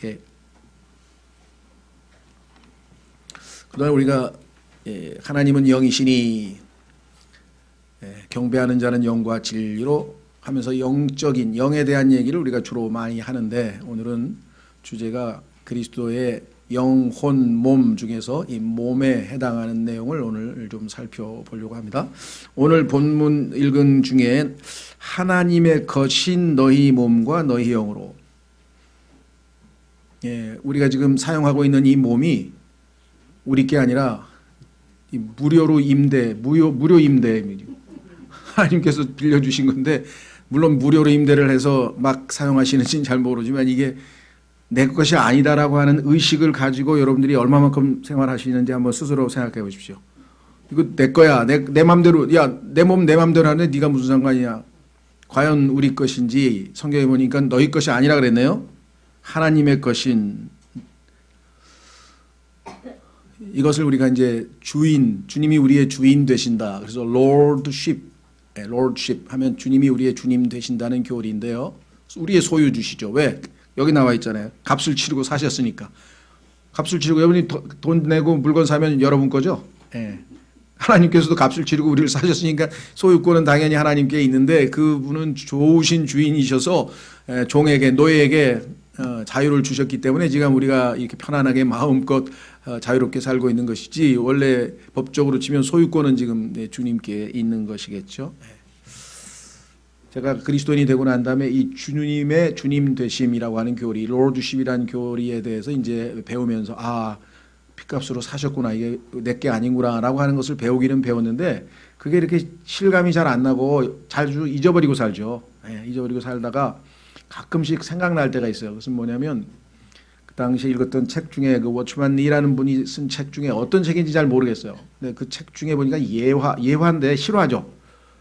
예. 그동안 우리가 하나님은 영이시니 경배하는 자는 영과 진리로 하면서 영적인 영에 대한 얘기를 우리가 주로 많이 하는데, 오늘은 주제가 그리스도의 영, 혼, 몸 중에서 이 몸에 해당하는 내용을 오늘 좀 살펴보려고 합니다. 오늘 본문 읽은 중에 하나님의 것인 너희 몸과 너희 영으로, 우리가 지금 사용하고 있는 이 몸이 우리 게 아니라 이 무료 임대 하나님께서 빌려주신 건데, 물론 무료로 임대를 해서 막 사용하시는지는 잘 모르지만 이게 내 것이 아니다라고 하는 의식을 가지고 여러분들이 얼마만큼 생활하시는지 한번 스스로 생각해 보십시오. 이거 내 거야, 내 맘대로, 야, 내 몸 내 맘대로 하는데 네가 무슨 상관이냐. 과연 우리 것인지 성경에 보니까 너희 것이 아니라 그랬네요. 하나님의 것인, 이것을 우리가 이제 주님이 우리의 주인 되신다. 그래서 lordship 하면 주님이 우리의 주님 되신다는 교리인데요. 우리의 소유주시죠. 왜? 여기 나와 있잖아요. 값을 치르고 사셨으니까. 값을 치르고, 여러분이 돈 내고 물건 사면 여러분 거죠. 하나님께서도 값을 치르고 우리를 사셨으니까 소유권은 당연히 하나님께 있는데, 그분은 좋으신 주인이셔서 종에게, 노예에게 자유를 주셨기 때문에 지금 우리가 이렇게 편안하게 마음껏 자유롭게 살고 있는 것이지, 원래 법적으로 치면 소유권은 지금 주님께 있는 것이겠죠. 제가 그리스도인이 되고 난 다음에 이 주님의 주님 되심이라고 하는 교리, 롤드십이라는 교리에 대해서 이제 배우면서, 아, 핏값으로 사셨구나, 이게 내게 아닌구나라고 하는 것을 배우기는 배웠는데, 그게 이렇게 실감이 잘 안 나고 자주 잊어버리고 살죠. 잊어버리고 살다가 가끔씩 생각날 때가 있어요. 그것은 뭐냐면, 그 당시에 읽었던 책 중에 그 워치만 리라는 분이 쓴 책 중에 어떤 책인지 잘 모르겠어요. 근데 그 책 중에 보니까 예화인데 실화죠.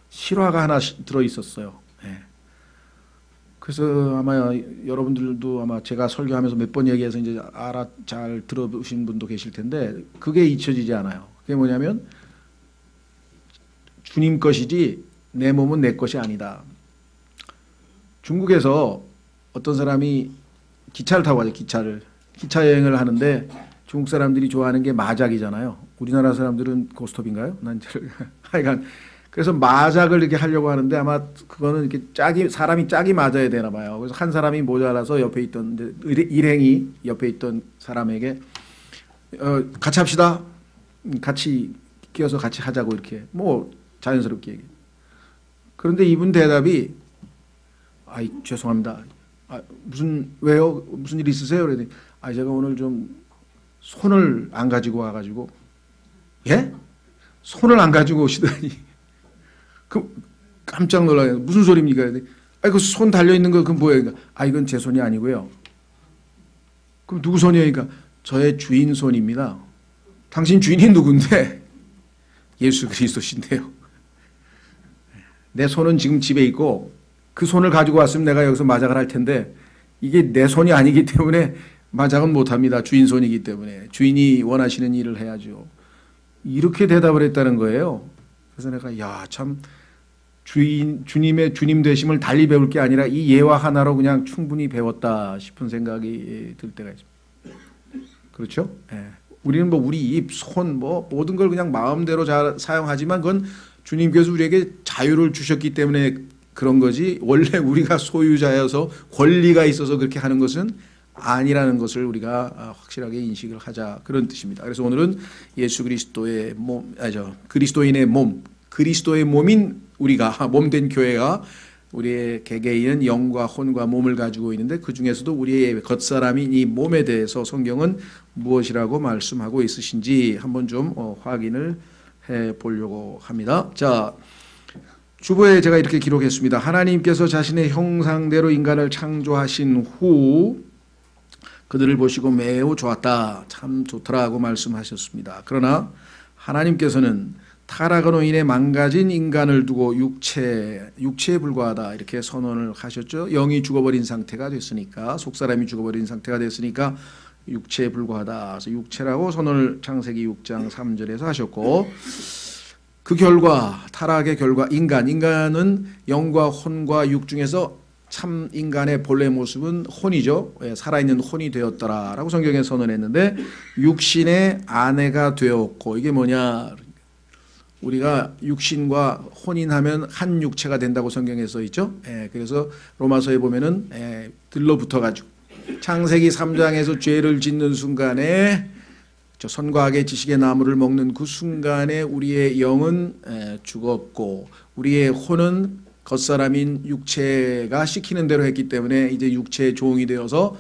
실화가 하나 들어 있었어요. 그래서 아마 여러분들도 아마 제가 설교하면서 몇 번 얘기해서 이제 잘 들어보신 분도 계실 텐데, 그게 잊혀지지 않아요. 그게 뭐냐면, 주님 것이지 내 몸은 내 것이 아니다. 중국에서 어떤 사람이 기차를 타고 가죠. 기차 여행을 하는데, 중국 사람들이 좋아하는 게 마작이잖아요. 우리나라 사람들은 고스톱인가요? 하여간 그래서 마작을 이렇게 하려고 하는데, 아마 그거는 이렇게 사람이 짝이 맞아야 되나 봐요. 그래서 한 사람이 모자라서 옆에 있던 일행이 옆에 있던 사람에게 같이 합시다. 같이 끼어서 같이 하자고 이렇게 뭐 자연스럽게 얘기해요. 그런데 이분 대답이, 아이, 죄송합니다. 왜요? 무슨 일 있으세요? 그랬더니, 제가 오늘 좀 손을 안 가지고 와가지고. 예? 손을 안 가지고 오시더니, 깜짝 놀라요. 무슨 소리입니까? 그 손 달려있는 거, 그건 뭐예요? 이건 제 손이 아니고요. 그럼 누구 손이에요? 그러니까 저의 주인 손입니다. 당신 주인이 누군데? 예수 그리스도신데요. 내 손은 지금 집에 있고, 그 손을 가지고 왔으면 내가 여기서 마작을 할 텐데, 이게 내 손이 아니기 때문에 마작은 못합니다. 주인 손이기 때문에. 주인이 원하시는 일을 해야죠. 이렇게 대답을 했다는 거예요. 그래서 내가, 참 주님의 주님 되심을 달리 배울 게 아니라 이 예화 하나로 그냥 충분히 배웠다 싶은 생각이 들 때가 있습니다. 그렇죠? 우리는 뭐 우리 입, 손, 뭐 모든 걸 그냥 마음대로 잘 사용하지만, 그건 주님께서 우리에게 자유를 주셨기 때문에 그런 거지, 원래 우리가 소유자여서 권리가 있어서 그렇게 하는 것은 아니라는 것을 우리가 확실하게 인식을 하자, 그런 뜻입니다. 그래서 오늘은 예수 그리스도의 몸, 그리스도인의 몸, 그리스도의 몸인 우리가, 몸된 교회가 우리의 개개인은 영과 혼과 몸을 가지고 있는데, 그 중에서도 우리의 겉사람인 이 몸에 대해서 성경은 무엇이라고 말씀하고 있으신지 한번 좀 확인을 해 보려고 합니다. 자, 주보에 제가 이렇게 기록했습니다. 하나님께서 자신의 형상대로 인간을 창조하신 후 그들을 보시고 매우 좋았다, 참 좋더라고 말씀하셨습니다. 그러나 하나님께서는 타락으로 인해 망가진 인간을 두고 육체에 불과하다, 이렇게 선언을 하셨죠. 영이 죽어버린 상태가 됐으니까, 속사람이 죽어버린 상태가 됐으니까 육체에 불과하다. 그래서 육체라고 선언을 창세기 6장 3절에서 하셨고, 그 결과, 타락의 결과, 인간은 영과 혼과 육 중에서 참 인간의 본래 모습은 혼이죠. 살아있는 혼이 되었더라라고 성경에 선언했는데 육신의 아내가 되었고 이게 뭐냐? 우리가 육신과 혼인하면 한 육체가 된다고 성경에 써 있죠. 그래서 로마서에 보면은 들러붙어 가지고 창세기 3장에서 죄를 짓는 순간에 저 선과 악의 지식의 나무를 먹는 그 순간에 우리의 영은 죽었고 우리의 혼은 겉사람인 육체가 시키는 대로 했기 때문에 이제 육체의 종이 되어서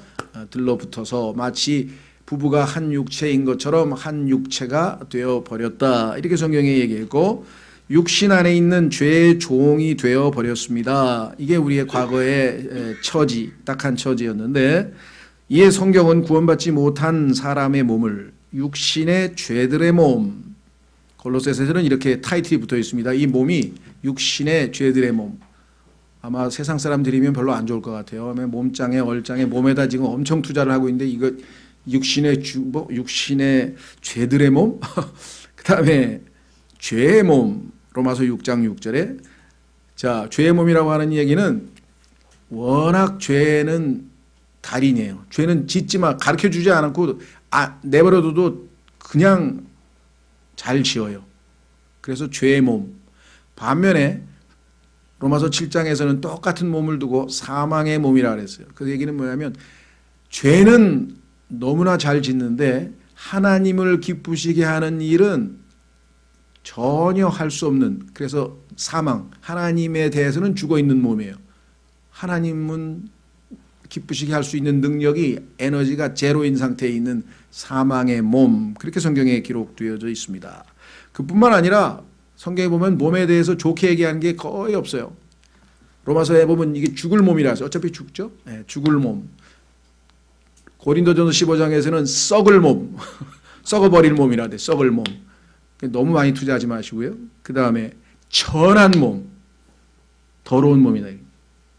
들러붙어서 마치 부부가 한 육체인 것처럼 한 육체가 되어 버렸다. 이렇게 성경에 얘기했고 육신 안에 있는 죄의 종이 되어 버렸습니다. 이게 우리의 과거의 처지, 딱한 처지였는데 이에 성경은 구원받지 못한 사람의 몸을 육신의 죄들의 몸, 골로새서에서는 이렇게 타이틀이 붙어 있습니다. 이 몸이 육신의 죄들의 몸. 아마 세상 사람들이면 별로 안 좋을 것 같아요. 몸짱에 얼짱에 몸에다 지금 엄청 투자를 하고 있는데 이거 육신의 육신의 죄들의 몸? 그 다음에 죄의 몸. 로마서 6장 6절에 자, 죄의 몸이라고 하는 얘기는 워낙 죄는 달인이에요. 죄는 짓지만 가르쳐주지 않고 내버려둬도 그냥 잘 지어요. 그래서 죄의 몸. 반면에 로마서 7장에서는 똑같은 몸을 두고 사망의 몸이라 그랬어요. 그 얘기는 뭐냐면 죄는 너무나 잘 짓는데 하나님을 기쁘시게 하는 일은 전혀 할 수 없는, 그래서 사망, 하나님에 대해서는 죽어있는 몸이에요. 하나님은 기쁘시게 할 수 있는 능력이 에너지가 제로인 상태에 있는 사망의 몸, 그렇게 성경에 기록되어져 있습니다. 그뿐만 아니라 성경에 보면 몸에 대해서 좋게 얘기하는 게 거의 없어요. 로마서에 보면 이게 죽을 몸이라서 어차피 죽죠. 네, 죽을 몸. 고린도전서 15장에서는 썩을 몸, 썩어버릴 몸이라 돼. 썩을 몸. 너무 많이 투자하지 마시고요. 그 다음에 천한 몸, 더러운 몸이다.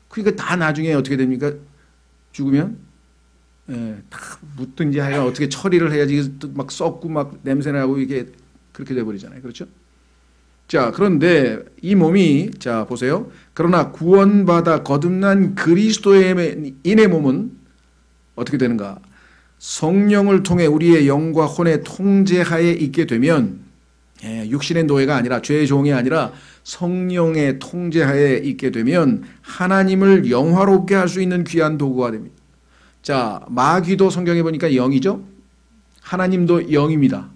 그러니까 다 나중에 어떻게 됩니까? 죽으면 다 묻든지 하여간 어떻게 처리를 해야지 막 썩고 막 냄새나고 이게 그렇게 돼버리잖아요. 그렇죠? 자, 그런데 이 몸이 자 보세요. 그러나 구원받아 거듭난 그리스도의 인의 몸은 어떻게 되는가? 성령을 통해 우리의 영과 혼의 통제하에 있게 되면 육신의 노예가 아니라 죄의 종이 아니라 성령의 통제하에 있게 되면 하나님을 영화롭게 할 수 있는 귀한 도구가 됩니다. 자, 마귀도 성경에 보니까 영이죠. 하나님도 영입니다.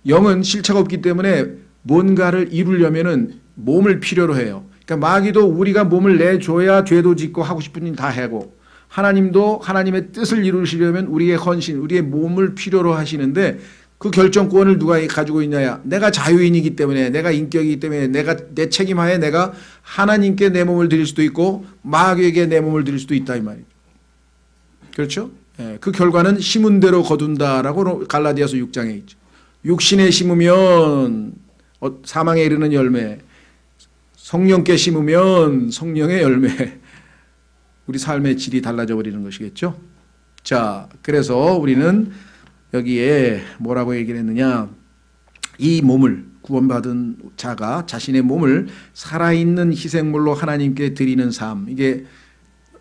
영은 실체가 없기 때문에 뭔가를 이루려면은 몸을 필요로 해요. 그러니까 마귀도 우리가 몸을 내줘야 죄도 짓고 하고 싶은 일 다 하고, 하나님도 하나님의 뜻을 이루시려면 우리의 헌신, 우리의 몸을 필요로 하시는데 그 결정권을 누가 가지고 있냐야. 내가 자유인이기 때문에, 내가 인격이기 때문에, 내 책임하에 내가 하나님께 내 몸을 드릴 수도 있고 마귀에게 내 몸을 드릴 수도 있다 이 말이에요. 그렇죠? 그 결과는 심은 대로 거둔다라고 갈라디아서 6장에 있죠. 육신에 심으면 사망에 이르는 열매, 성령께 심으면 성령의 열매. 우리 삶의 질이 달라져 버리는 것이겠죠. 자, 그래서 우리는 여기에 뭐라고 얘기를 했느냐, 이 몸을 구원받은 자가 자신의 몸을 살아있는 희생물로 하나님께 드리는 삶, 이게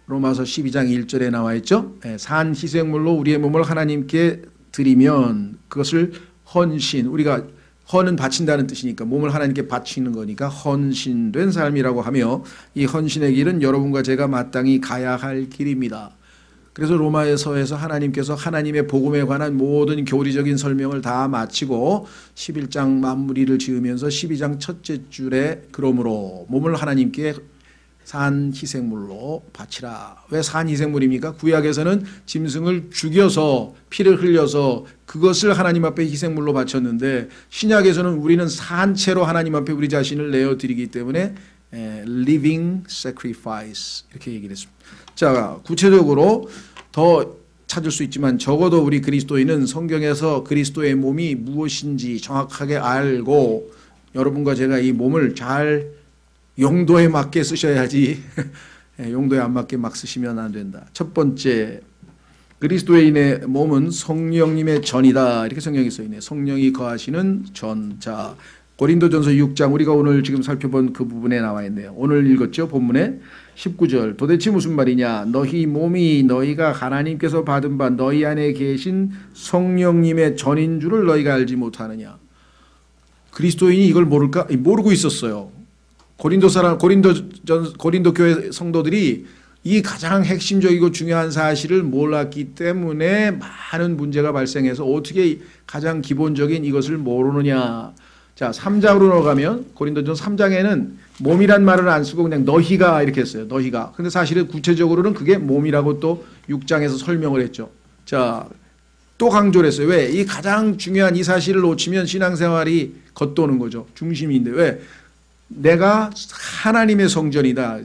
로마서 12장 1절에 나와 있죠. 산 희생물로 우리의 몸을 하나님께 드리면 그것을 헌신, 우리가 헌은 바친다는 뜻이니까 몸을 하나님께 바치는 거니까 헌신된 삶이라고 하며, 이 헌신의 길은 여러분과 제가 마땅히 가야 할 길입니다. 그래서 로마서에서 하나님께서 하나님의 복음에 관한 모든 교리적인 설명을 다 마치고 11장 마무리를 지으면서 12장 첫째 줄에 그러므로 몸을 하나님께 산 희생물로 바치라. 왜 산 희생물입니까? 구약에서는 짐승을 죽여서 피를 흘려서 그것을 하나님 앞에 희생물로 바쳤는데, 신약에서는 우리는 산 채로 하나님 앞에 우리 자신을 내어드리기 때문에 living sacrifice 이렇게 얘기를 했습니다. 자, 구체적으로 더 찾을 수 있지만 적어도 우리 그리스도인은 성경에서 그리스도의 몸이 무엇인지 정확하게 알고, 여러분과 제가 이 몸을 잘 용도에 맞게 쓰셔야지 용도에 안 맞게 막 쓰시면 안 된다. 첫 번째, 그리스도인의 몸은 성령님의 전이다. 이렇게 성경에 써 있네요. 성령이 거하시는 전. 자, 고린도전서 6장 우리가 오늘 지금 살펴본 그 부분에 나와 있네요. 오늘 읽었죠, 본문에. 19절 도대체 무슨 말이냐? 너희 몸이 너희가 하나님께서 받은 바 너희 안에 계신 성령님의 전인 줄을 너희가 알지 못하느냐? 그리스도인이 이걸 모를까? 모르고 있었어요. 고린도 교회 성도들이 이 가장 핵심적이고 중요한 사실을 몰랐기 때문에 많은 문제가 발생해서 어떻게 가장 기본적인 이것을 모르느냐. 자, 3장으로 넘어가면 고린도전서 3장에는 몸이란 말을 안 쓰고 그냥 너희가 이렇게 했어요. 너희가. 근데 사실은 구체적으로는 그게 몸이라고 또 6장에서 설명을 했죠. 자, 또 강조를 했어요. 왜? 이 가장 중요한 이 사실을 놓치면 신앙생활이 겉도는 거죠. 중심인데. 왜? 내가 하나님의 성전이다.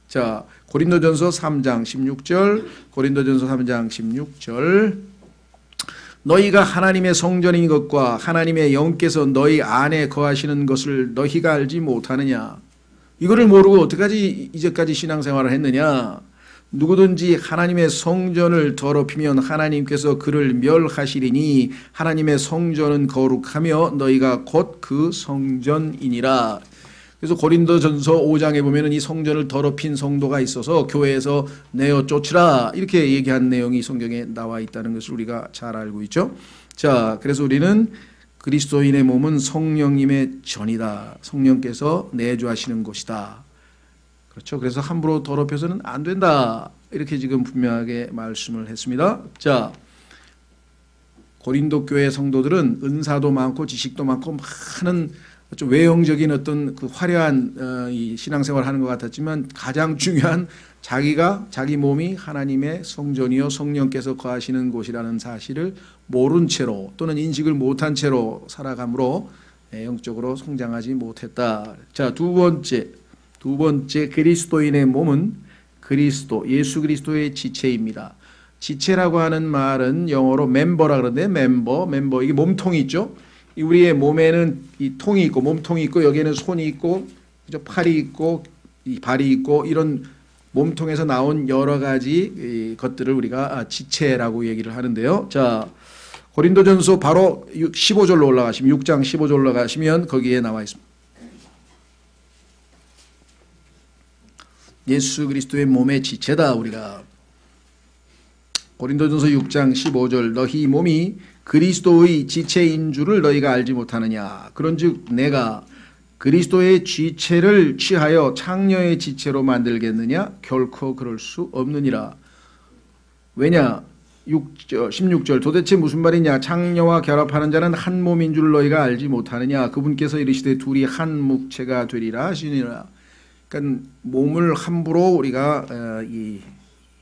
자, 고린도전서 3장 16절, 고린도전서 3장 16절. 너희가 하나님의 성전인 것과 하나님의 영께서 너희 안에 거하시는 것을 너희가 알지 못하느냐. 이거를 모르고 어떻게까지 이제까지 신앙생활을 했느냐. 누구든지 하나님의 성전을 더럽히면 하나님께서 그를 멸하시리니 하나님의 성전은 거룩하며 너희가 곧 그 성전이니라. 그래서 고린도전서 5장에 보면은 이 성전을 더럽힌 성도가 있어서 교회에서 내어 쫓으라 이렇게 얘기한 내용이 성경에 나와 있다는 것을 우리가 잘 알고 있죠. 자, 그래서 우리는 그리스도인의 몸은 성령님의 전이다. 성령께서 내주하시는 곳이다. 그렇죠. 그래서 함부로 더럽혀서는 안 된다. 이렇게 지금 분명하게 말씀을 했습니다. 자, 고린도 교회 성도들은 은사도 많고 지식도 많고 많은 좀 외형적인 어떤 그 화려한 이 신앙생활을 하는 것 같았지만 가장 중요한 자기 몸이 하나님의 성전이요 성령께서 거하시는 곳이라는 사실을 모른 채로 또는 인식을 못한 채로 살아감으로 영적으로 성장하지 못했다. 자, 두 번째 그리스도인의 몸은 예수 그리스도의 지체입니다. 지체라고 하는 말은 영어로 멤버라 그러는데 멤버 이게 몸통이 있죠. 우리의 몸에는 이 통이 있고 몸통이 있고 여기에는 손이 있고 팔이 있고 이 발이 있고 이런 몸통에서 나온 여러 가지 것들을 우리가 지체라고 얘기를 하는데요. 자, 고린도전서 바로 15절로 올라가시면 6장 15절로 올라가시면 거기에 나와 있습니다. 예수 그리스도의 몸의 지체다 우리가. 고린도전서 6장 15절 너희 몸이 그리스도의 지체인 줄을 너희가 알지 못하느냐. 그런즉 내가 그리스도의 지체를 취하여 창녀의 지체로 만들겠느냐? 결코 그럴 수 없느니라. 왜냐? 16절 도대체 무슨 말이냐? 창녀와 결합하는 자는 한 몸인 줄 너희가 알지 못하느냐? 그분께서 이르시되 둘이 한 묵체가 되리라 하시니라. 그러니까 몸을 함부로 우리가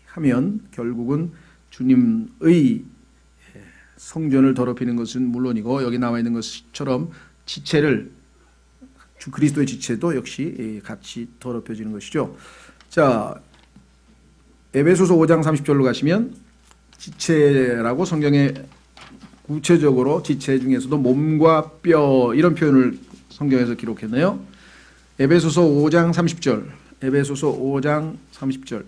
하면 결국은 주님의 성전을 더럽히는 것은 물론이고 여기 나와 있는 것처럼 지체를 그리스도의 지체도 역시 같이 더럽혀지는 것이죠. 자, 에베소서 5장 30절로 가시면 지체라고 성경에 구체적으로 지체 중에서도 몸과 뼈 이런 표현을 성경에서 기록했네요. 에베소서 5장 30절. 에베소서 5장 30절.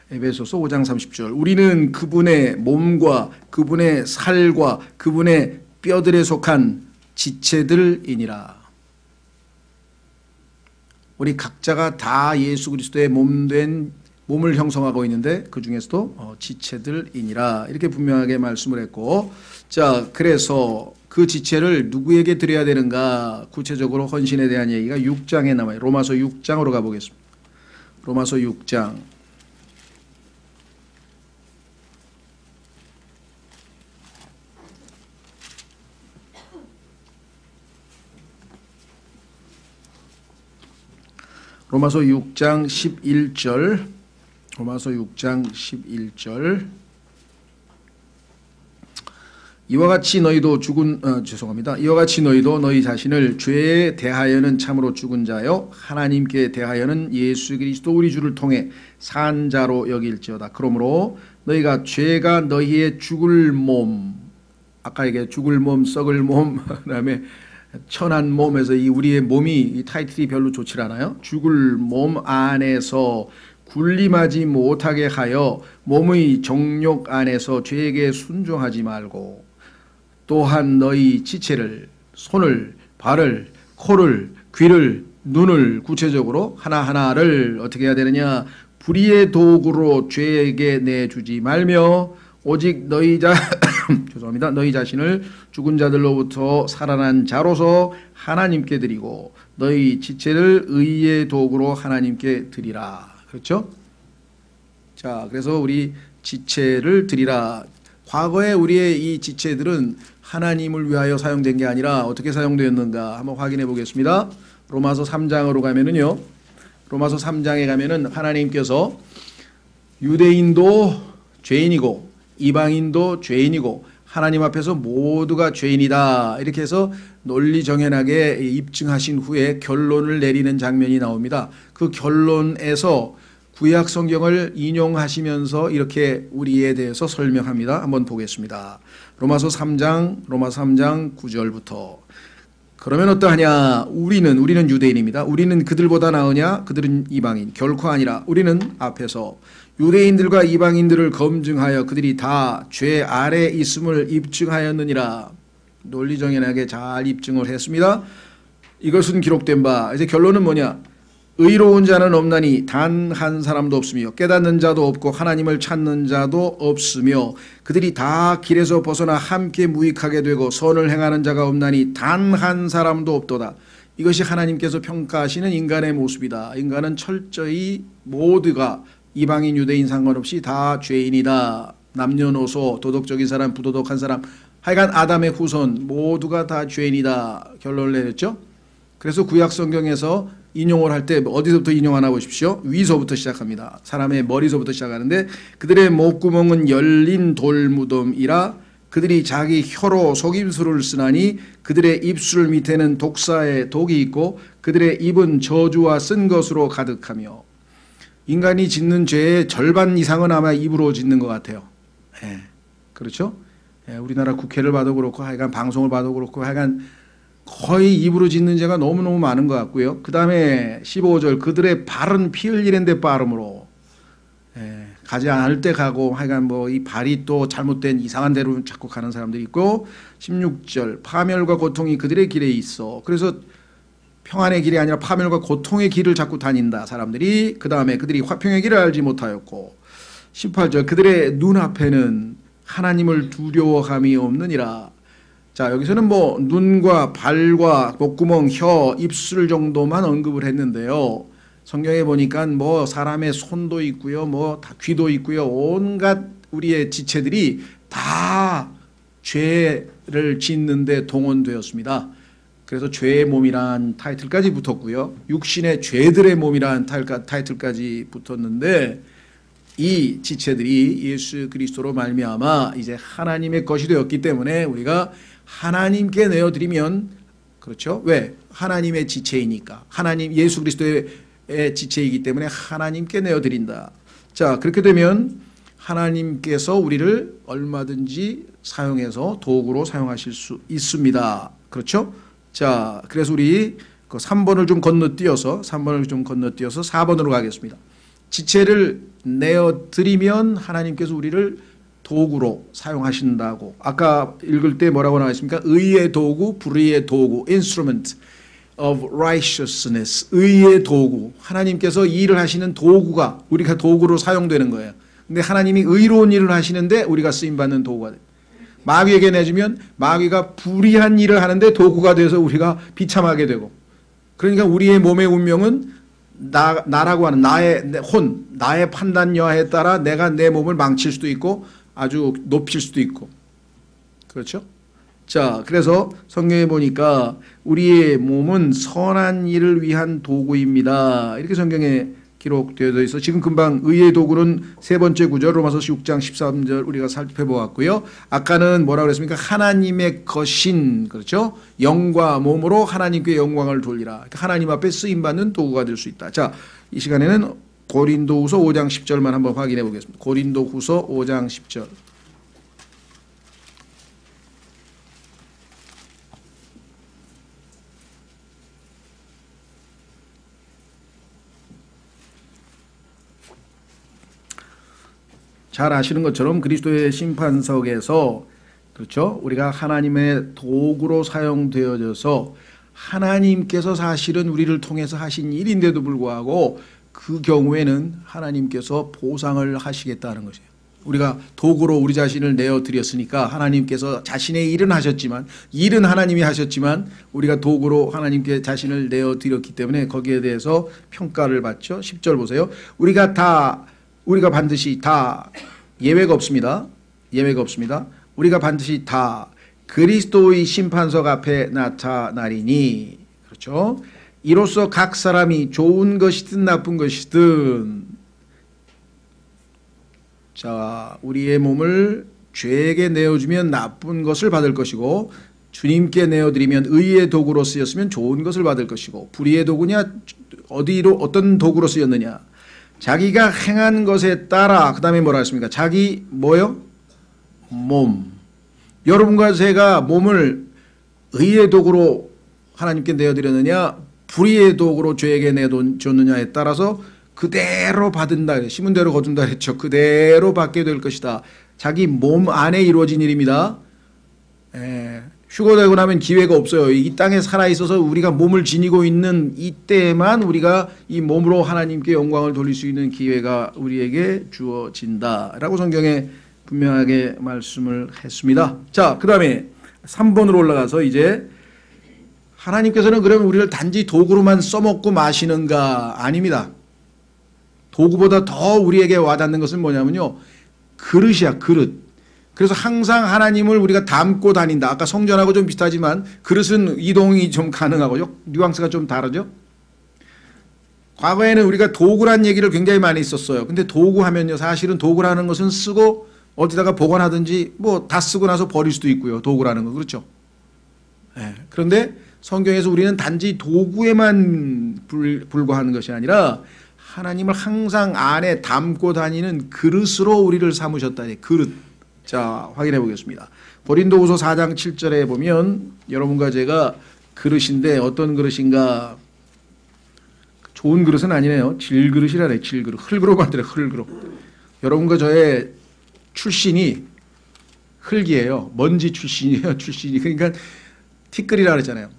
에베소서 5장 30절. 우리는 그분의 몸과 그분의 살과 그분의 뼈들에 속한 지체들이니라. 우리 각자가 다 예수 그리스도의 몸을 형성하고 있는데 그 중에서도 지체들이니라. 이렇게 분명하게 말씀을 했고, 자, 그래서 그 지체를 누구에게 드려야 되는가? 구체적으로 헌신에 대한 얘기가 6장에 나와요. 로마서 6장으로 가보겠습니다. 로마서 6장. 로마서 6장 11절. 로마서 6장 11절. 이와 같이 너희도 이와 같이 너희도 너희 자신을 죄에 대하여는 참으로 죽은 자요 하나님께 대하여는 예수 그리스도 우리 주를 통해 산 자로 여길지어다. 그러므로 너희가 죄가 너희의 죽을 몸, 아까 이게 죽을 몸, 썩을 몸, 그다음에 천한 몸에서 이 우리의 몸이 이 타이틀이 별로 좋지 않아요. 죽을 몸 안에서 군림하지 못하게 하여 몸의 정욕 안에서 죄에게 순종하지 말고. 또한 너희 지체를, 손을, 발을, 코를, 귀를, 눈을 구체적으로 하나하나를 어떻게 해야 되느냐? 불의의 도구로 죄에게 내주지 말며 오직 죄송합니다. 너희 자신을 죽은 자들로부터 살아난 자로서 하나님께 드리고 너희 지체를 의의 도구로 하나님께 드리라. 그렇죠? 자, 그래서 우리 지체를 드리라. 과거에 우리의 이 지체들은 하나님을 위하여 사용된 게 아니라 어떻게 사용되었는가 한번 확인해 보겠습니다. 로마서 3장으로 가면은요. 로마서 3장에 가면은 하나님께서 유대인도 죄인이고 이방인도 죄인이고 하나님 앞에서 모두가 죄인이다. 이렇게 해서 논리정연하게 입증하신 후에 결론을 내리는 장면이 나옵니다. 그 결론에서 구약 성경을 인용하시면서 이렇게 우리에 대해서 설명합니다. 한번 보겠습니다. 로마서 3장 9절부터 그러면 어떠하냐? 우리는 유대인입니다. 우리는 그들보다 나으냐? 그들은 이방인. 결코 아니라 우리는 앞에서 유대인들과 이방인들을 검증하여 그들이 다 죄 아래 있음을 입증하였느니라. 논리정연하게 잘 입증을 했습니다. 이것은 기록된 바. 이제 결론은 뭐냐? 의로운 자는 없나니 단 한 사람도 없으며 깨닫는 자도 없고 하나님을 찾는 자도 없으며 그들이 다 길에서 벗어나 함께 무익하게 되고 선을 행하는 자가 없나니 단 한 사람도 없도다. 이것이 하나님께서 평가하시는 인간의 모습이다. 인간은 철저히 모두가 이방인 유대인 상관없이 다 죄인이다. 남녀노소 도덕적인 사람 부도덕한 사람 하여간 아담의 후손 모두가 다 죄인이다. 결론을 내렸죠. 그래서 구약 성경에서 인용을 할 때 어디서부터 인용하나 보십시오. 위서부터 시작합니다. 사람의 머리서부터 시작하는데 그들의 목구멍은 열린 돌무덤이라 그들이 자기 혀로 속임수를 쓰나니 그들의 입술 밑에는 독사의 독이 있고 그들의 입은 저주와 쓴 것으로 가득하며 인간이 짓는 죄의 절반 이상은 아마 입으로 짓는 것 같아요. 예, 그렇죠? 예, 우리나라 국회를 봐도 그렇고 하여간 방송을 봐도 그렇고 하여간 거의 입으로 짓는 죄가 너무너무 많은 것 같고요. 그 다음에 15절 그들의 발은 피 흘리는 데 빠름으로 가지 않을 때 가고 하여간 뭐 이 발이 또 잘못된 이상한 데로 자꾸 가는 사람들이 있고 16절 파멸과 고통이 그들의 길에 있어. 그래서 평안의 길이 아니라 파멸과 고통의 길을 자꾸 다닌다 사람들이. 그 다음에 그들이 화평의 길을 알지 못하였고 18절 그들의 눈앞에는 하나님을 두려워함이 없느니라. 자, 여기서는 뭐 눈과 발과 목구멍, 혀, 입술 정도만 언급을 했는데요. 성경에 보니까 뭐 사람의 손도 있고요, 뭐 다 귀도 있고요, 온갖 우리의 지체들이 다 죄를 짓는데 동원되었습니다. 그래서 죄의 몸이란 타이틀까지 붙었고요, 육신의 죄들의 몸이란 타이틀까지 붙었는데 이 지체들이 예수 그리스도로 말미암아 이제 하나님의 것이 되었기 때문에 우리가 하나님께 내어드리면 그렇죠? 왜? 하나님의 지체이니까. 하나님 예수 그리스도의 지체이기 때문에 하나님께 내어드린다. 자, 그렇게 되면 하나님께서 우리를 얼마든지 사용해서 도구로 사용하실 수 있습니다. 그렇죠? 자, 그래서 우리 그 3번을 좀 건너뛰어서 4번으로 가겠습니다. 지체를 내어드리면 하나님께서 우리를 도구로 사용하신다고. 아까 읽을 때 뭐라고 나와 있습니까? 의의 도구, 불의의 도구, instrument of righteousness. 의의 도구. 하나님께서 일을 하시는 도구가 우리가 도구로 사용되는 거예요. 근데 하나님이 의로운 일을 하시는데 우리가 쓰임받는 도구가 돼요. 마귀에게 내주면 마귀가 불의한 일을 하는데 도구가 돼서 우리가 비참하게 되고. 그러니까 우리의 몸의 운명은 나라고 하는 나의 판단 여하에 따라 내가 내 몸을 망칠 수도 있고 아주 높일 수도 있고. 그렇죠? 자, 그래서 성경에 보니까 우리의 몸은 선한 일을 위한 도구입니다. 이렇게 성경에 기록되어 있어. 지금 금방 의의 도구는 세 번째 구절 로마서 6장 13절 우리가 살펴보았고요. 아까는 뭐라고 그랬습니까? 하나님의 것인, 그렇죠? 영과 몸으로 하나님께 영광을 돌리라. 하나님 앞에 쓰임받는 도구가 될 수 있다. 자, 이 시간에는 고린도후서 5장 10절만 한번 확인해 보겠습니다. 고린도후서 5장 10절. 잘 아시는 것처럼 그리스도의 심판석에서 그렇죠? 우리가 하나님의 도구로 사용되어져서 하나님께서 사실은 우리를 통해서 하신 일인데도 불구하고 그 경우에는 하나님께서 보상을 하시겠다는 것이에요. 우리가 도구로 우리 자신을 내어드렸으니까 하나님께서 자신의 일은 하셨지만, 일은 하나님이 하셨지만 우리가 도구로 하나님께 자신을 내어드렸기 때문에 거기에 대해서 평가를 받죠. 10절 보세요. 우리가 반드시 다 예외가 없습니다. 예외가 없습니다. 우리가 반드시 다 그리스도의 심판석 앞에 나타나리니, 그렇죠? 이로써 각 사람이 좋은 것이든 나쁜 것이든 자, 우리의 몸을 죄에게 내어주면 나쁜 것을 받을 것이고, 주님께 내어드리면 의의 도구로 쓰였으면 좋은 것을 받을 것이고, 불의의 도구냐, 어떤 도구로 쓰였느냐, 자기가 행한 것에 따라. 그 다음에 뭐라 했습니까? 자기 뭐요? 몸. 여러분과 제가 몸을 의의 도구로 하나님께 내어드렸느냐, 불의의 도구로 죄에게 내줬느냐에 따라서 그대로 받은다. 심은 대로 거둔다 그랬죠. 그대로 받게 될 것이다. 자기 몸 안에 이루어진 일입니다. 휴거되고 나면 기회가 없어요. 이 땅에 살아있어서 우리가 몸을 지니고 있는 이때만 우리가 이 몸으로 하나님께 영광을 돌릴 수 있는 기회가 우리에게 주어진다라고 성경에 분명하게 말씀을 했습니다. 자, 그 다음에 3번으로 올라가서 이제 하나님께서는 그러면 우리를 단지 도구로만 써먹고 마시는가? 아닙니다. 도구보다 더 우리에게 와닿는 것은 뭐냐면요, 그릇이야, 그릇. 그래서 항상 하나님을 우리가 담고 다닌다. 아까 성전하고 좀 비슷하지만 그릇은 이동이 좀 가능하고 뉘앙스가 좀 다르죠. 과거에는 우리가 도구란 얘기를 굉장히 많이 썼어요. 근데 도구 하면요, 사실은 도구라는 것은 쓰고 어디다가 보관하든지 뭐 다 쓰고 나서 버릴 수도 있고요. 도구라는 거, 그렇죠. 그런데 성경에서 우리는 단지 도구에만 불과하는 것이 아니라 하나님을 항상 안에 담고 다니는 그릇으로 우리를 삼으셨다. 그릇. 자, 확인해 보겠습니다. 고린도후서 4장 7절에 보면 여러분과 제가 그릇인데 어떤 그릇인가? 좋은 그릇은 아니네요. 질그릇이라네. 질그릇. 흙으로 만들어. 흙으로. 여러분과 저의 출신이 흙이에요. 먼지 출신이에요. 출신이. 그러니까 티끌이라 그랬잖아요.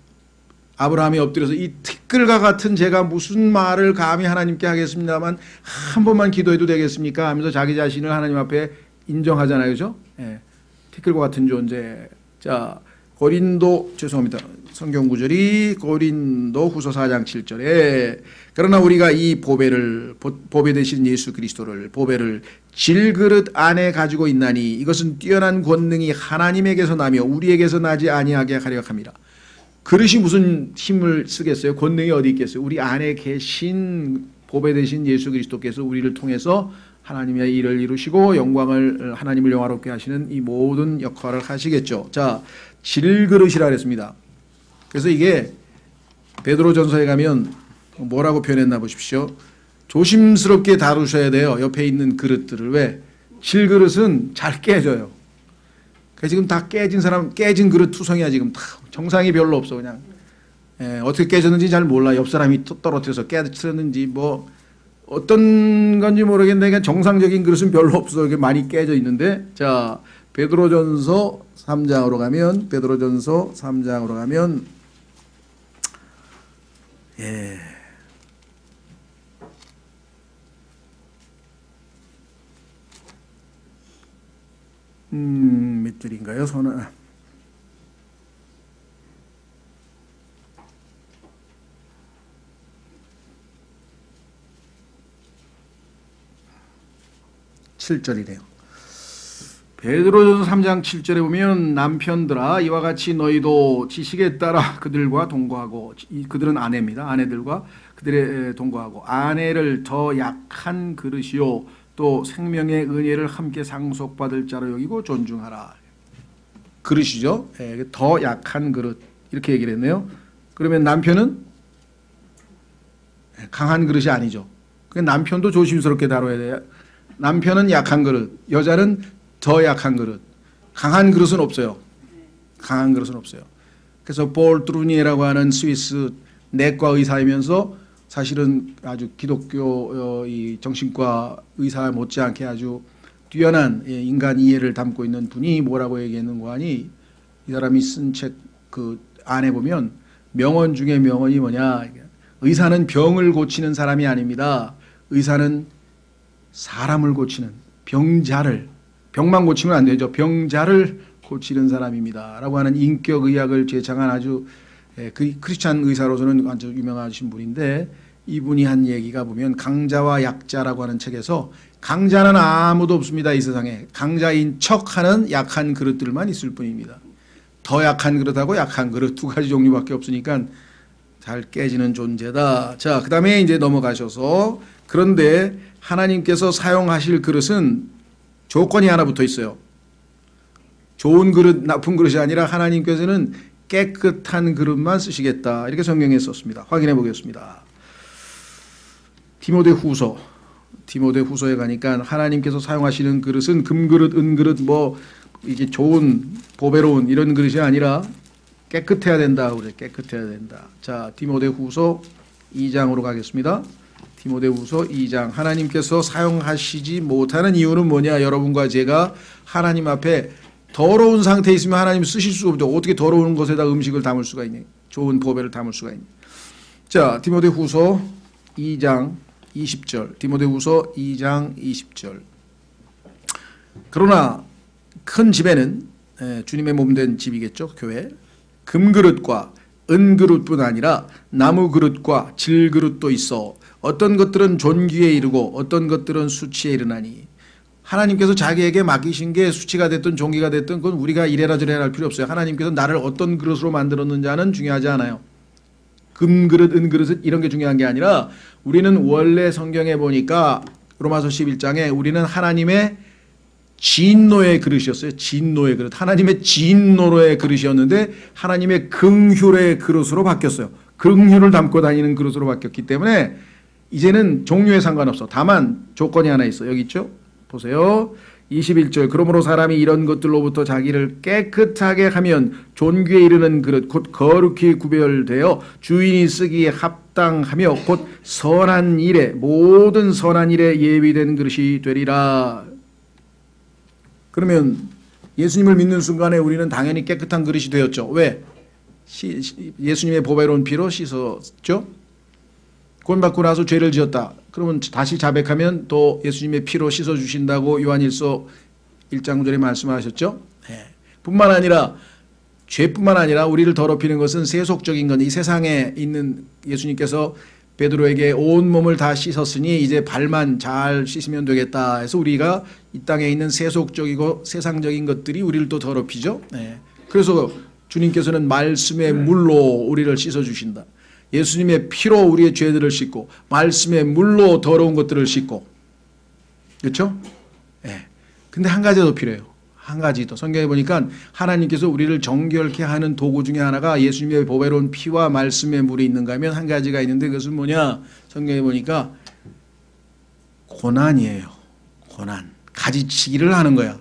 아브라함이 엎드려서 이 티끌과 같은 제가 무슨 말을 감히 하나님께 하겠습니다만 한 번만 기도해도 되겠습니까? 하면서 자기 자신을 하나님 앞에 인정하잖아요. 그죠? 티끌과 같은 존재. 자, 성경 구절이 고린도 후서 4장 7절에 그러나 우리가 이 보배 되신 예수 그리스도를, 보배를 질그릇 안에 가지고 있나니 이것은 뛰어난 권능이 하나님에게서 나며 우리에게서 나지 아니하게 하려 함이라. 그릇이 무슨 힘을 쓰겠어요? 권능이 어디 있겠어요? 우리 안에 계신 보배 되신 예수 그리스도께서 우리를 통해서 하나님의 일을 이루시고 하나님을 영화롭게 하시는 이 모든 역할을 하시겠죠. 자, 질그릇이라 그랬습니다. 그래서 이게 베드로전서에 가면 뭐라고 표현했나 보십시오. 조심스럽게 다루셔야 돼요. 옆에 있는 그릇들을. 왜? 질그릇은 잘 깨져요. 그래서 지금 다 깨진 그릇 투성이야. 지금 다 정상이 별로 없어. 그냥 어떻게 깨졌는지 잘 몰라. 옆 사람이 떨어뜨려서 깨졌는지 뭐 어떤 건지 모르겠는데 그냥 정상적인 그릇은 별로 없어. 이렇게 많이 깨져 있는데, 자, 베드로전서 3장으로 가면 몇 줄인가요? 7절이네요. 베드로전서 3장 7절에 보면 남편들아 이와 같이 너희도 지식에 따라 그들과 동거하고, 그들은 아내입니다. 아내들과 그들의 동거하고 아내를 더 약한 그릇이요 또 생명의 은혜를 함께 상속받을 자로 여기고 존중하라. 그릇이죠. 더 약한 그릇 이렇게 얘기를 했네요. 그러면 남편은 강한 그릇이 아니죠. 남편도 조심스럽게 다뤄야 돼요. 남편은 약한 그릇, 여자는 더 약한 그릇. 강한 그릇은 없어요. 강한 그릇은 없어요. 그래서 볼 트루니에라고 하는 스위스 내과 의사이면서 사실은 아주 기독교 이 정신과 의사 못지않게 아주 뛰어난 인간 이해를 담고 있는 분이 뭐라고 얘기했는가 하니, 이 사람이 쓴 책 그 안에 보면 명언 중에 명언이 뭐냐, 의사는 병을 고치는 사람이 아닙니다. 의사는 사람을 고치는, 병만 고치면 안 되죠. 병자를 고치는 사람입니다 라고 하는 인격의학을 제창한 아주 크리스찬 의사로서는 아주 유명하신 분인데, 이분이 한 얘기가 보면 강자와 약자라고 하는 책에서, 강자는 아무도 없습니다. 이 세상에. 강자인 척하는 약한 그릇들만 있을 뿐입니다. 더 약한 그릇하고 약한 그릇 두 가지 종류밖에 없으니까 잘 깨지는 존재다. 자, 그 다음에 이제 넘어가셔서, 그런데 하나님께서 사용하실 그릇은 조건이 하나 붙어 있어요. 좋은 그릇, 나쁜 그릇이 아니라 하나님께서는 깨끗한 그릇만 쓰시겠다. 이렇게 성경에 썼습니다. 확인해 보겠습니다. 디모데후서에 가니까 하나님께서 사용하시는 그릇은 금그릇, 은그릇, 뭐 이게 좋은 보배로운 이런 그릇이 아니라 깨끗해야 된다. 그래, 깨끗해야 된다. 자, 디모데후서 2장으로 가겠습니다. 디모데후서 2장. 하나님께서 사용하시지 못하는 이유는 뭐냐? 여러분과 제가 하나님 앞에 더러운 상태에 있으면 하나님 쓰실 수가 없죠. 어떻게 더러운 것에다 음식을 담을 수가 있냐? 좋은 보배를 담을 수가 있냐? 자, 디모데후서 2장 20절. 디모데후서 2장 20절. 그러나 큰 집에는, 주님의 몸된 집이겠죠, 교회. 금그릇과 은그릇뿐 아니라 나무그릇과 질그릇도 있어 어떤 것들은 존귀에 이르고 어떤 것들은 수치에 이르나니. 하나님께서 자기에게 맡기신 게 수치가 됐든 존귀가 됐든 그건 우리가 이래라 저래라 할 필요 없어요. 하나님께서 나를 어떤 그릇으로 만들었는지는 중요하지 않아요. 금그릇, 은그릇 이런 게 중요한 게 아니라, 우리는 원래 성경에 보니까 로마서 11장에 우리는 하나님의 진노의 그릇이었어요. 진노의 그릇. 하나님의 진노의 그릇이었는데 하나님의 긍휼의 그릇으로 바뀌었어요. 긍휼을 담고 다니는 그릇으로 바뀌었기 때문에 이제는 종류에 상관없어. 다만 조건이 하나 있어. 여기 있죠? 보세요. 21절. 그러므로 사람이 이런 것들로부터 자기를 깨끗하게 하면 존귀에 이르는 그릇 곧 거룩히 구별되어 주인이 쓰기에 합당하며 곧 선한 일에, 모든 선한 일에 예비된 그릇이 되리라. 그러면 예수님을 믿는 순간에 우리는 당연히 깨끗한 그릇이 되었죠. 왜? 예수님의 보배로운 피로 씻었죠. 구원받고 나서 죄를 지었다. 그러면 다시 자백하면 또 예수님의 피로 씻어주신다고 요한일서 1장 9절에 말씀하셨죠. 뿐만 아니라, 죄뿐만 아니라 우리를 더럽히는 것은 세속적인 건, 이 세상에 있는, 예수님께서 베드로에게 온 몸을 다 씻었으니 이제 발만 잘 씻으면 되겠다 해서 우리가 이 땅에 있는 세속적이고 세상적인 것들이 우리를 또 더럽히죠. 그래서 주님께서는 말씀의 물로 우리를 씻어주신다. 예수님의 피로 우리의 죄들을 씻고 말씀의 물로 더러운 것들을 씻고, 그렇죠? 근데 한 가지 더 필요해요. 한 가지 더. 성경에 보니까 하나님께서 우리를 정결케 하는 도구 중에 하나가 예수님의 보배로운 피와 말씀의 물이 있는가 하면 한 가지가 있는데, 그것은 뭐냐? 성경에 보니까 고난이에요. 고난. 가지치기를 하는 거야.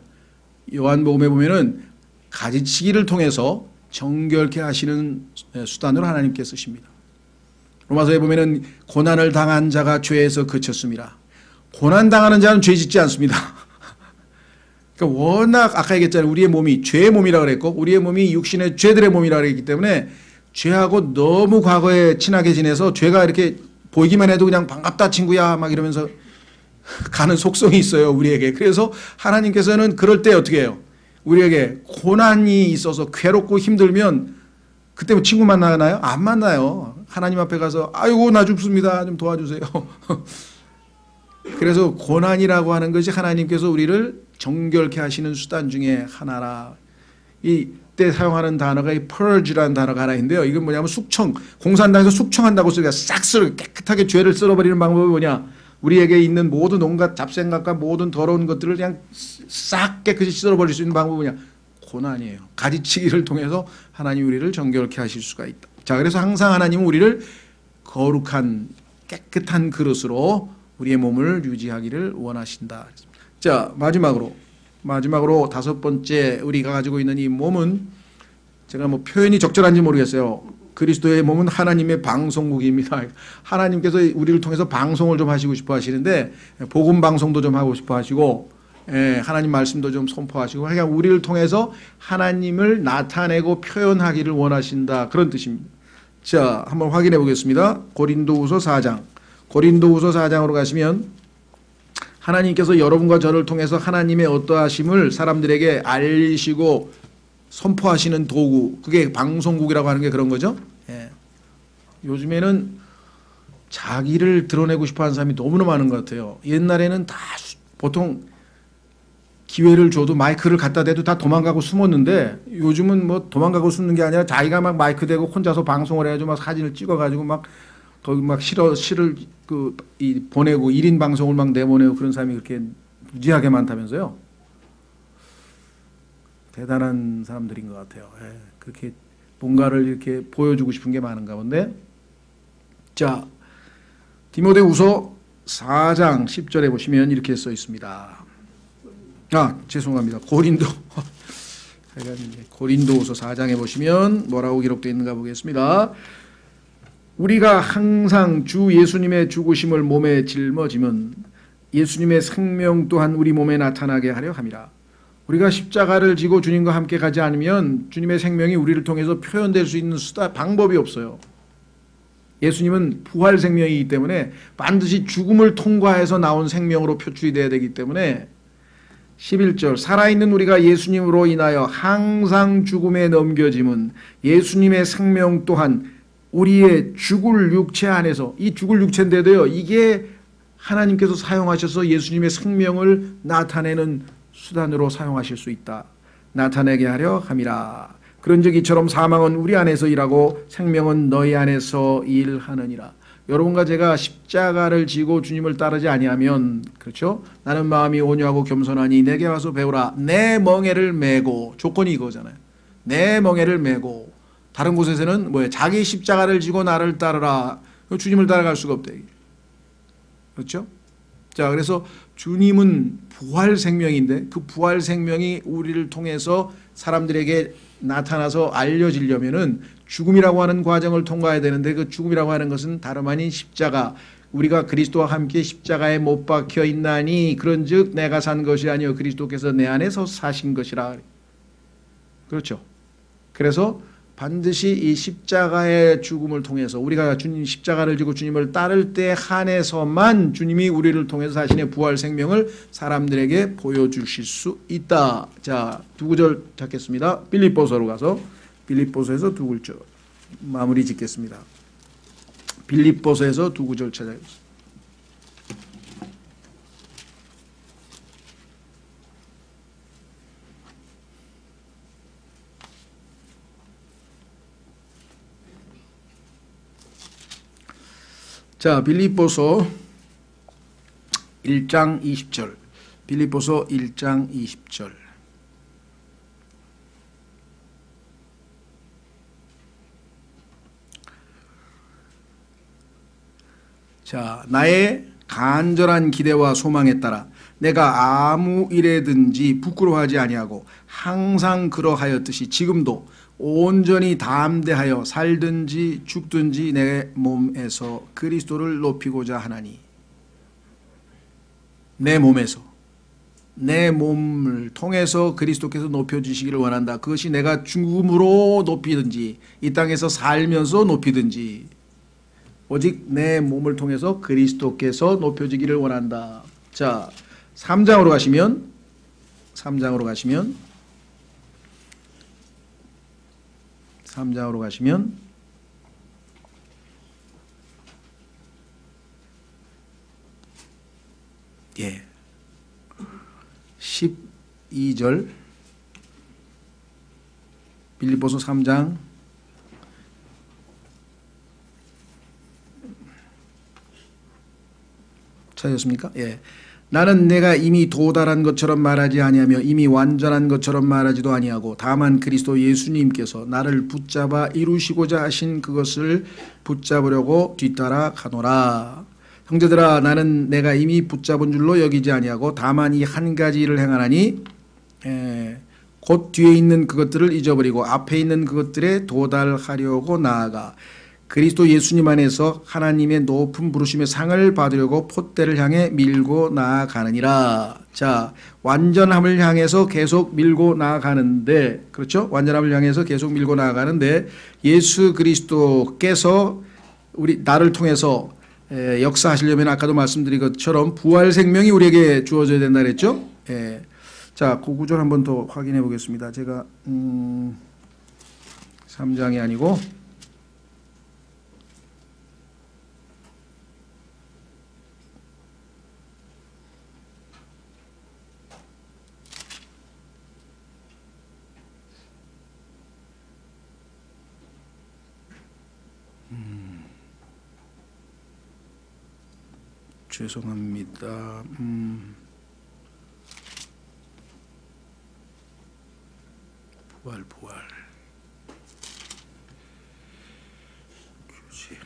요한복음에 보면은 가지치기를 통해서 정결케 하시는 수단으로 하나님께 쓰십니다. 로마서에 보면은 고난을 당한 자가 죄에서 그쳤습니다. 고난 당하는 자는 죄 짓지 않습니다. 그러니까 워낙 아까 얘기했잖아요. 우리의 몸이 죄의 몸이라 그랬고, 우리의 몸이 육신의 죄들의 몸이라 그랬기 때문에 죄하고 너무 과거에 친하게 지내서 죄가 이렇게 보이기만 해도 그냥 반갑다 친구야 막 이러면서 가는 속성이 있어요, 우리에게. 그래서 하나님께서는 그럴 때 어떻게 해요? 우리에게 고난이 있어서 괴롭고 힘들면 그때 뭐 친구 만나나요? 안 만나요. 하나님 앞에 가서 아이고 나 죽습니다, 좀 도와주세요. 그래서 고난이라고 하는 것이 하나님께서 우리를 정결케 하시는 수단 중에 하나라. 이때 사용하는 단어가 이 purge라는 단어가 하나 있는데요. 이건 뭐냐면 숙청, 공산당에서 숙청한다고 쓰니까 싹 깨끗하게 죄를 쓸어버리는 방법이 뭐냐? 우리에게 있는 모든 온갖 잡생각과 모든 더러운 것들을 그냥 싹 깨끗이 씻어버릴 수 있는 방법이 뭐냐? 고난이에요. 가지치기를 통해서 하나님 우리를 정결케 하실 수가 있다. 자, 그래서 항상 하나님은 우리를 거룩한 깨끗한 그릇으로 우리의 몸을 유지하기를 원하신다. 자, 마지막으로 다섯 번째 우리가 가지고 있는 이 몸은, 제가 뭐 표현이 적절한지 모르겠어요. 그리스도의 몸은 하나님의 방송국입니다. 하나님께서 우리를 통해서 방송을 좀 하시고 싶어 하시는데, 복음 방송도 좀 하고 싶어 하시고, 하나님 말씀도 좀 선포하시고 그냥 우리를 통해서 하나님을 나타내고 표현하기를 원하신다 그런 뜻입니다. 자, 한번 확인해 보겠습니다. 고린도후서 4장. 고린도후서 4장으로 가시면 하나님께서 여러분과 저를 통해서 하나님의 어떠하심을 사람들에게 알리시고 선포하시는 도구, 그게 방송국이라고 하는 게 그런 거죠. 요즘에는 자기를 드러내고 싶어 하는 사람이 너무나 많은 것 같아요. 옛날에는 다 보통 기회를 줘도 마이크를 갖다 대도 다 도망가고 숨었는데 요즘은 뭐 도망가고 숨는 게 아니라 자기가 막 마이크 대고 혼자서 방송을 해가지고 막 사진을 찍어가지고 막 거기 막 시를 보내고 1인 방송을 막 내보내고 그런 사람이 그렇게 무지하게 많다면서요. 대단한 사람들인 것 같아요. 그렇게 뭔가를 이렇게 보여주고 싶은 게 많은가 본데. 자, 디모데후서 4장 10절에 보시면 이렇게 써 있습니다. 죄송합니다. 고린도후서 4장에 보시면 뭐라고 기록되어 있는가 보겠습니다. 우리가 항상 주 예수님의 죽으심을 몸에 짊어짐은 예수님의 생명 또한 우리 몸에 나타나게 하려 함이라. 우리가 십자가를 지고 주님과 함께 가지 않으면 주님의 생명이 우리를 통해서 표현될 수 있는 방법이 없어요. 예수님은 부활 생명이기 때문에 반드시 죽음을 통과해서 나온 생명으로 표출이 되어야 되기 때문에 11절 살아있는 우리가 예수님으로 인하여 항상 죽음에 넘겨짐은 예수님의 생명 또한 우리의 죽을 육체 안에서, 이 죽을 육체인데도요, 이게 하나님께서 사용하셔서 예수님의 생명을 나타내는 수단으로 사용하실 수 있다. 나타내게 하려 함이라. 그런즉 이처럼 사망은 우리 안에서 일하고 생명은 너희 안에서 일하느니라. 여러분과 제가 십자가를 지고 주님을 따르지 아니하면, 그렇죠? 나는 마음이 온유하고 겸손하니 내게 와서 배우라. 내 멍에를 메고, 조건이 이거잖아요. 내 멍에를 메고. 다른 곳에서는 뭐예요? 자기 십자가를 지고 나를 따르라. 주님을 따라갈 수가 없다. 그렇죠? 자, 그래서 주님은 부활 생명인데 그 부활 생명이 우리를 통해서 사람들에게 나타나서 알려지려면은 죽음이라고 하는 과정을 통과해야 되는데 그 죽음이라고 하는 것은 다름 아닌 십자가, 우리가 그리스도와 함께 십자가에 못 박혀 있나니 그런즉 내가 산 것이 아니요 그리스도께서 내 안에서 사신 것이라. 그렇죠. 그래서 반드시 이 십자가의 죽음을 통해서 우리가 주님 십자가를 지고 주님을 따를 때 한해서만 주님이 우리를 통해서 자신의 부활 생명을 사람들에게 보여주실 수 있다. 자, 두 구절 찾겠습니다. 빌립보서로 가서 빌립보서에서 두 구절 마무리 짓겠습니다. 빌립보서에서 두 구절 찾아보겠습니다. 자, 빌립보서 1장 20절. 빌립보서 1장 20절. 자, 나의 간절한 기대와 소망에 따라 내가 아무 일에든지 부끄러워하지 아니하고 항상 그러하였듯이 지금도 온전히 담대하여 살든지 죽든지 내 몸에서 그리스도를 높이고자 하나니. 내 몸에서, 내 몸을 통해서 그리스도께서 높여주시기를 원한다. 그것이 내가 죽음으로 높이든지 이 땅에서 살면서 높이든지 오직 내 몸을 통해서 그리스도께서 높여지기를 원한다. 자, 3장으로 가시면 3장으로 가시면 예. 12절 빌립보서 3장 찾으셨습니까? 예. 나는 내가 이미 도달한 것처럼 말하지 아니하며 이미 완전한 것처럼 말하지도 아니하고 다만 그리스도 예수님께서 나를 붙잡아 이루시고자 하신 그것을 붙잡으려고 뒤따라 가노라. 형제들아, 나는 내가 이미 붙잡은 줄로 여기지 아니하고 다만 이 한 가지 일을 행하나니 곧 뒤에 있는 그것들을 잊어버리고 앞에 있는 그것들에 도달하려고 나아가 그리스도 예수님 안에서 하나님의 높은 부르심의 상을 받으려고 폿대를 향해 밀고 나아가느니라. 자, 완전함을 향해서 계속 밀고 나아가는데, 그렇죠? 완전함을 향해서 계속 밀고 나아가는데 예수 그리스도께서 나를 통해서 역사하시려면 아까도 말씀드린 것처럼 부활 생명이 우리에게 주어져야 된다 그랬죠? 자, 그 구절 한번 더 확인해 보겠습니다. 제가 3장이 아니고 죄송합니다. 부활 교제.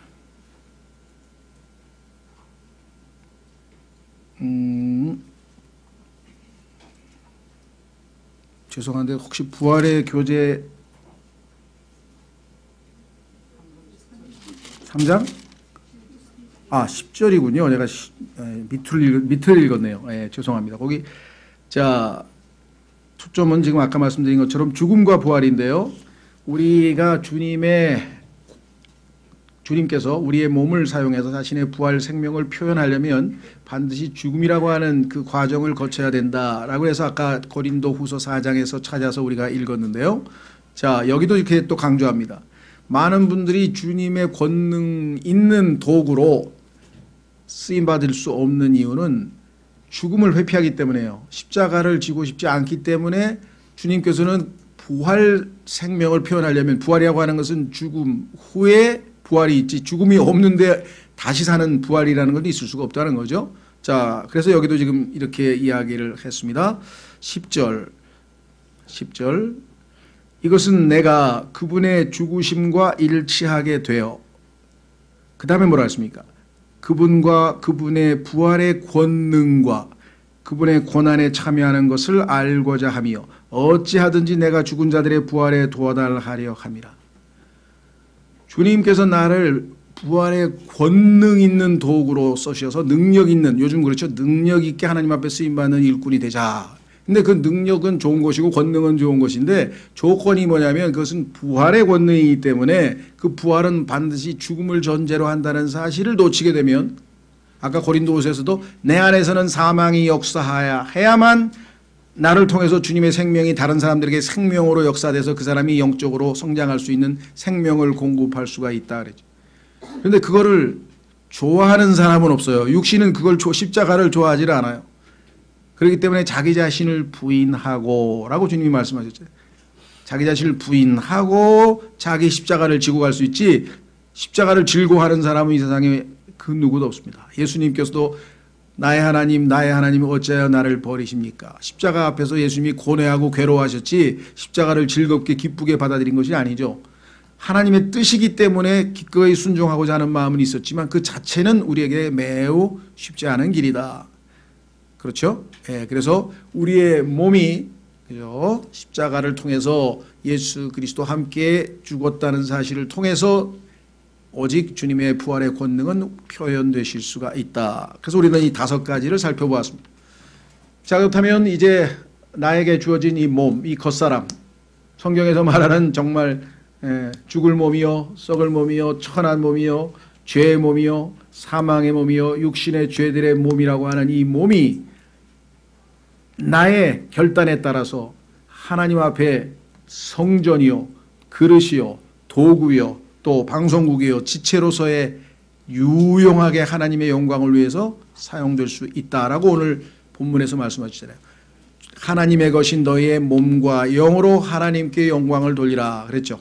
죄송한데 혹시 부활의 교제 3장? 10절이군요. 내가 밑을 읽었네요. 죄송합니다. 거기 자, 초점은 지금 아까 말씀드린 것처럼 죽음과 부활인데요. 우리가 주님께서 우리의 몸을 사용해서 자신의 부활 생명을 표현하려면 반드시 죽음이라고 하는 그 과정을 거쳐야 된다라고 해서 아까 고린도후서 4장에서 찾아서 우리가 읽었는데요. 자, 여기도 이렇게 또 강조합니다. 많은 분들이 주님의 권능 있는 도구로 쓰임받을 수 없는 이유는 죽음을 회피하기 때문에요. 십자가를 지고 싶지 않기 때문에 주님께서는 부활 생명을 표현하려면, 부활이라고 하는 것은 죽음 후에 부활이 있지 죽음이 없는데 다시 사는 부활이라는 건 있을 수가 없다는 거죠. 자, 그래서 여기도 지금 이렇게 이야기를 했습니다. 10절 이것은 내가 그분의 죽으심과 일치하게 되어, 그 다음에 뭐라 했습니까? 그분과 그분의 부활의 권능과 그분의 고난에 참여하는 것을 알고자 하며 어찌하든지 내가 죽은 자들의 부활에 도와달하려 함이라. 주님께서 나를 부활의 권능 있는 도구로 써셔서 능력 있는, 요즘 그렇죠, 능력 있게 하나님 앞에 쓰임받는 일꾼이 되자. 근데 그 능력은 좋은 것이고 권능은 좋은 것인데 조건이 뭐냐면 그것은 부활의 권능이기 때문에 그 부활은 반드시 죽음을 전제로 한다는 사실을 놓치게 되면, 아까 고린도후서에서도 내 안에서는 사망이 역사해야만 나를 통해서 주님의 생명이 다른 사람들에게 생명으로 역사돼서 그 사람이 영적으로 성장할 수 있는 생명을 공급할 수가 있다 그랬죠. 그런데 그거를 좋아하는 사람은 없어요. 육신은 그걸 십자가를 좋아하지 않아요. 그렇기 때문에 자기 자신을 부인하고 라고 주님이 말씀하셨죠. 자기 자신을 부인하고 자기 십자가를 지고 갈 수 있지, 십자가를 질고 하는 사람은 이 세상에 그 누구도 없습니다. 예수님께서도 나의 하나님 어찌하여 나를 버리십니까? 십자가 앞에서 예수님이 고뇌하고 괴로워하셨지 십자가를 즐겁게 기쁘게 받아들인 것이 아니죠. 하나님의 뜻이기 때문에 기꺼이 순종하고자 하는 마음은 있었지만 그 자체는 우리에게 매우 쉽지 않은 길이다. 그렇죠? 그래서 우리의 몸이, 그죠? 십자가를 통해서 예수 그리스도 함께 죽었다는 사실을 통해서 오직 주님의 부활의 권능은 표현되실 수가 있다. 그래서 우리는 이 5가지를 살펴보았습니다. 자, 그렇다면 이제 나에게 주어진 이 몸, 이 겉사람, 성경에서 말하는 정말 죽을 몸이요, 썩을 몸이요, 천한 몸이요, 죄의 몸이요, 사망의 몸이요, 육신의 죄들의 몸이라고 하는 이 몸이 나의 결단에 따라서 하나님 앞에 성전이요, 그릇이요, 도구요, 또 방송국이요, 지체로서의 유용하게 하나님의 영광을 위해서 사용될 수 있다라고 오늘 본문에서 말씀하시잖아요. 하나님의 것인 너희의 몸과 영으로 하나님께 영광을 돌리라 그랬죠.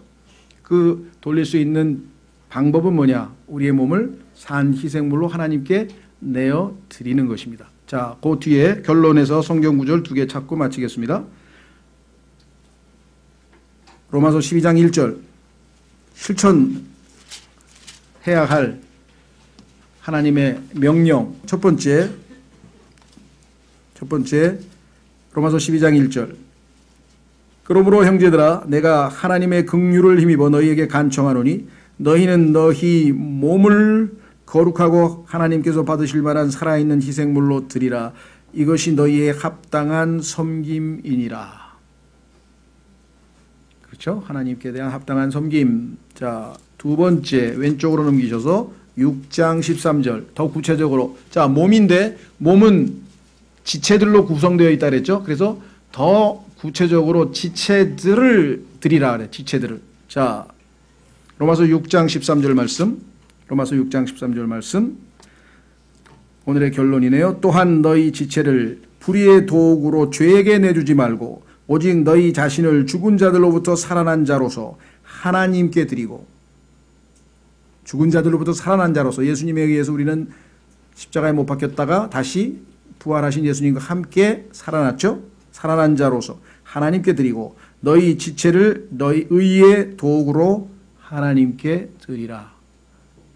그 돌릴 수 있는 방법은 뭐냐? 우리의 몸을 산 희생물로 하나님께 내어 드리는 것입니다. 자, 그 뒤에 결론에서 성경 구절 2개 찾고 마치겠습니다. 로마서 12장 1절, 실천해야 할 하나님의 명령. 첫 번째 로마서 12장 1절. 그러므로 형제들아 내가 하나님의 긍휼을 힘입어 너희에게 간청하노니 너희는 너희 몸을 거룩하고 하나님께서 받으실 만한 살아있는 희생물로 드리라. 이것이 너희의 합당한 섬김이니라. 그렇죠? 하나님께 대한 합당한 섬김. 자, 두 번째 왼쪽으로 넘기셔서 6장 13절 더 구체적으로. 자, 몸인데 몸은 지체들로 구성되어 있다 그랬죠? 그래서 더 구체적으로 지체들을 드리라 그래. 지체들을. 자, 로마서 6장 13절 말씀. 로마서 6장 13절 말씀. 오늘의 결론이네요. 또한 너희 지체를 불의의 도구로 죄에게 내주지 말고 오직 너희 자신을 죽은 자들로부터 살아난 자로서 하나님께 드리고. 죽은 자들로부터 살아난 자로서 예수님에 의해서 우리는 십자가에 못 박혔다가 다시 부활하신 예수님과 함께 살아났죠. 살아난 자로서 하나님께 드리고 너희 지체를 너희 의의 도구로 하나님께 드리라.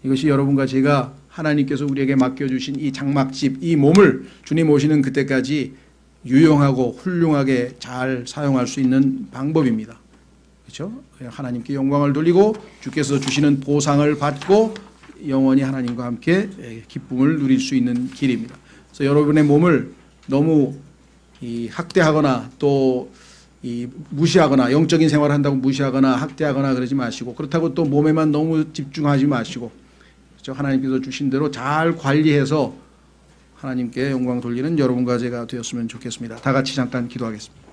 이것이 여러분과 제가 하나님께서 우리에게 맡겨주신 이 장막집, 이 몸을 주님 오시는 그때까지 유용하고 훌륭하게 잘 사용할 수 있는 방법입니다. 그렇죠? 하나님께 영광을 돌리고 주께서 주시는 보상을 받고 영원히 하나님과 함께 기쁨을 누릴 수 있는 길입니다. 그래서 여러분의 몸을 너무 학대하거나 또 무시하거나 영적인 생활을 한다고 무시하거나 학대하거나 그러지 마시고, 그렇다고 또 몸에만 너무 집중하지 마시고, 그렇죠? 하나님께서 주신 대로 잘 관리해서 하나님께 영광 돌리는 여러분과 제가 되었으면 좋겠습니다. 다 같이 잠깐 기도하겠습니다.